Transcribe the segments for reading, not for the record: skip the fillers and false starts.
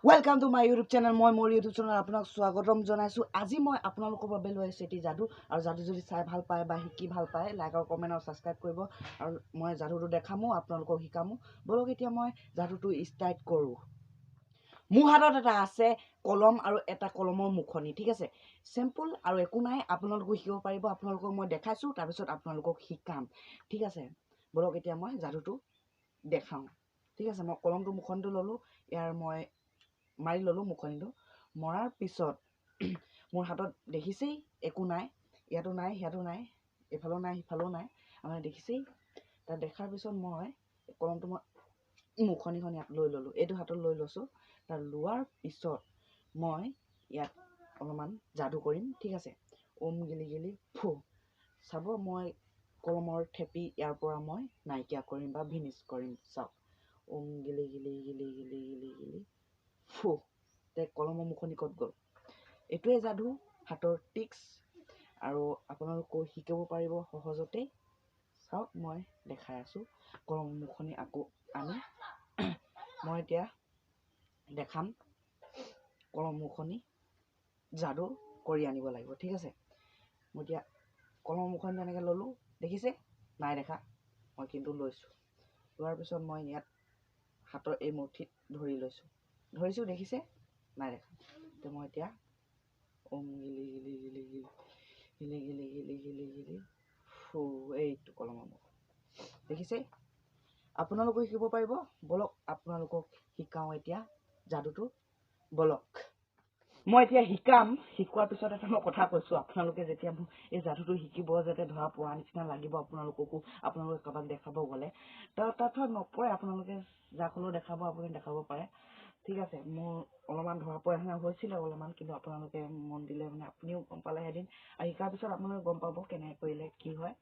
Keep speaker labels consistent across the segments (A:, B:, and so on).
A: Welcome to my YouTube channel. Moi mor YouTube channel আপোনাক স্বাগতম জনাইছো। আজি মই আপোনালোকৰ বাবে লৈ আহিছো এটি যাদু আৰু যাদু যদি চাই ভাল পায় বা শিকি ভাল পায় লাইক আৰু কমেন্ট আৰু সাবস্ক্ৰাইব কৰিব আৰু মই যাদুটো দেখামু আপোনালোকক শিকামু। বলক এতিয়া মই যাদুটো ষ্টাৰ্ট কৰো। মোৰ হাতত এটা আছে কলম আৰু এটা কলমৰ মুখনি, ঠিক আছে। সিম্পল আৰু একো নাই, আপোনালোকক শিকিব পাৰিব। আপোনালোকক মই দেখাইছো, তাৰ পিছত আপোনালোকক শিকাম, ঠিক আছে। বলক এতিয়া মই যাদুটো দেখাও, ঠিক আছে। মই কলমটো মুখনিটো ললো, ইয়াৰ মই মাৰি ললো মুখনিটো। মৰাৰ পিছত মোৰ হাতত দেখিছেই একো নাই, ইয়াতো নাই, সিয়াতো নাই, এফালেও নাই, সিফালেও নাই, আপুনি দেখিছেই। তাৰ দেখাৰ পিছত মই কলমটো মই মুখনিখন ইয়াত লৈ ললো, এইটো হাতত লৈ লৈছো। তাৰ লোৱাৰ পিছত মই ইয়াত অলপমান যাদু কৰিম, ঠিক আছে। ওম গিলি গিলি ফু। চাব মই কলমৰ থেপি ইয়াৰ পৰা মই নাইকিয়া কৰিম বা ভিনিছ কৰিম। চাওক, ওম গিলি গিলি গিলি গিলি গিলি গিলি ফু। কলমৰ মুখনি ক'ত গ'ল? এইটোৱে যাদু, হাতৰ টিক্স, আৰু আপোনালোকেও শিকিব পাৰিব সহজতে। চাওক মই দেখাই আছো। কলমৰ মুখনি আকৌ আনি মই এতিয়া দেখাম কলমৰ মুখনি যাদু কৰি আনিব লাগিব, ঠিক আছে। মই এতিয়া কলমৰ মুখনি এনেকৈ ললো, দেখিছে? নাই দেখা, মই কিন্তু লৈছো। লোৱাৰ পিছত মই ইয়াত হাতৰ এই মুঠিত ধৰিছো, দেখিছে? নাই দেখা। তো মই এতিয়া ওম গিলি গিলি গিলি গিলি গিলি গিলি গিলি গিলি গিলি ফু। এইটো কলমৰ মুখ, দেখিছে? আপোনালোকো শিকিব পাৰিব। বলক আপোনালোকক শিকাও এতিয়া যাদুটো। বলক মই এতিয়া শিকাম। শিকোৱাৰ পিছত এটা মই কথা কৈছো, আপোনালোকে যেতিয়া এই যাদুটো শিকিব যাতে ধৰা পোৱা নিচিনা লাগিব আপোনালোককো। আপোনালোকে কাৰোবাক দেখাব গ'লে তাত নপৰে, আপোনালোকে যাক হ'লেও দেখাব, আপুনি দেখাব পাৰে, ঠিক আছে। মোৰ অলপমান ধৰা পৰা হৈছিলে অলপমান, কিন্তু আপোনালোকে মন দিলে মানে আপুনিও গম পালে এদিন। আৰু শিকাৰ পিছত আপোনালোকে গম পাব কেনেকৈ কৰিলে কি হয়।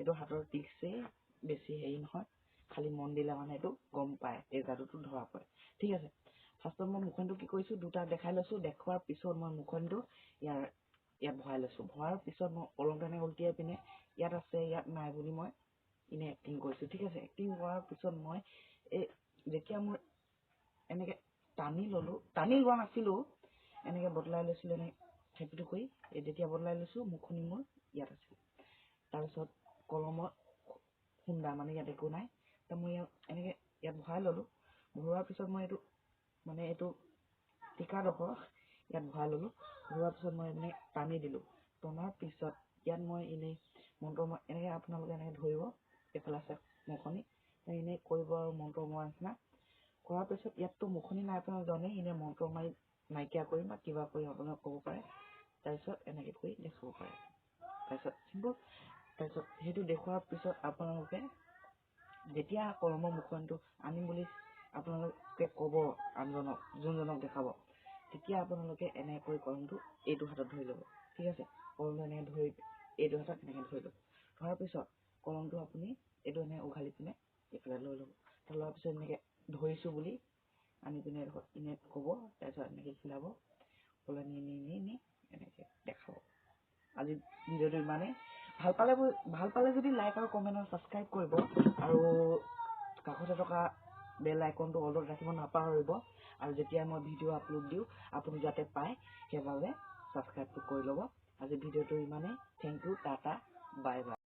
A: এইটো হাতৰ টিক্সেই, বেছি হেৰি নহয়, খালি মন দিলে মানে এইটো গম পায়, এই যাদুটো ধৰা পৰে, ঠিক আছে। ফাৰ্ষ্টত মই মুখনিটো কি কৰিছো, দুটা দেখাই লৈছো। দেখুৱাৰ পিছত মই মুখনিটো ইয়াত ভৰাই লৈছো। ভৰাৰ পিছত মই কলমটো এনেকৈ উলটিয়াই পিনে ইয়াত আছে ইয়াত নাই বুলি মই এনে এক্টিং কৰিছো, ঠিক আছে। এক্টিং কৰাৰ পিছত মই এই যেতিয়া মোৰ এনেকে টানি লোৱা নাছিলো, এনেকে বদলাই লৈছিলো, এনেকে থেপিটো কৰি যেতিয়া বদলাই লৈছো, মুখনি মোৰ ইয়াত আছিল। তাৰপিছত কলমৰ খুন্দা মানে ইয়াত একো নাই, তো মই এনেকে ইয়াত ভৰাই ললো। ভৰোৱাৰ পিছত মই এইটো টিকাডোখৰ ইয়াত ভৰাই ললো। ভৰোৱাৰ পিছত মই মানে টানি দিলো। টনাৰ পিছত ইয়াত মই এনেই মন্ত্ৰ এনেকে আপোনালোকে এনেকে ধৰিব, এইফালে আছে মুখনি, এনেই কৰিব আৰু মন্ত্ৰ মৰাৰ নিচিনা। কৰাৰ পিছত ইয়াততো মুখনি নাই, আপোনালোকে জানে, এনে মন্ত্ৰ মাৰি নাইকিয়া কৰিম বা কিবা কৰি আপোনালোকে ক'ব পাৰে। তাৰপিছত এনেকে কৰি দেখাব পাৰে। তাৰপিছত চিম্পল। তাৰপিছত সেইটো দেখুৱাৰ পিছত আপোনালোকে যেতিয়া কলমৰ মুখনিটো আনিম বুলি আপোনালোকে ক'ব আনজনক, যোনজনক দেখাব, তেতিয়া আপোনালোকে এনেকৈ কৰি কলমটো এইটো হাতত ধৰি ল'ব, ঠিক আছে। কলমটো এনেকৈ ধৰি এইটো হাতত এনেকৈ ধৰি ল'ব। ধৰাৰ পিছত কলমটো আপুনি এইটো এনেকৈ উঘালি পিনে এইফালে লৈ ল'ব। লোৱাৰ পিছত এনেকৈ ধৰিছো বুলি আনি পিনে এনে ক'ব। তাৰপিছত এনেকৈ খেলাব, ক'লে নি এনেকৈ দেখাব। আজি ভিডিঅ'টো ইমানেই। ভাল পালে যদি লাইক আৰু কমেণ্ট আৰু ছাবস্ক্ৰাইব কৰিব, আৰু কাষতে থকা বেল আইকনটো অলত ৰাখিব নাপাহৰিব। আৰু যেতিয়া মই ভিডিঅ' আপলোড দিওঁ আপুনি যাতে পায়, সেইবাবে ছাবস্ক্ৰাইবটো কৰি ল'ব। আজি ভিডিঅ'টো ইমানেই। Thank you, tata, bye by.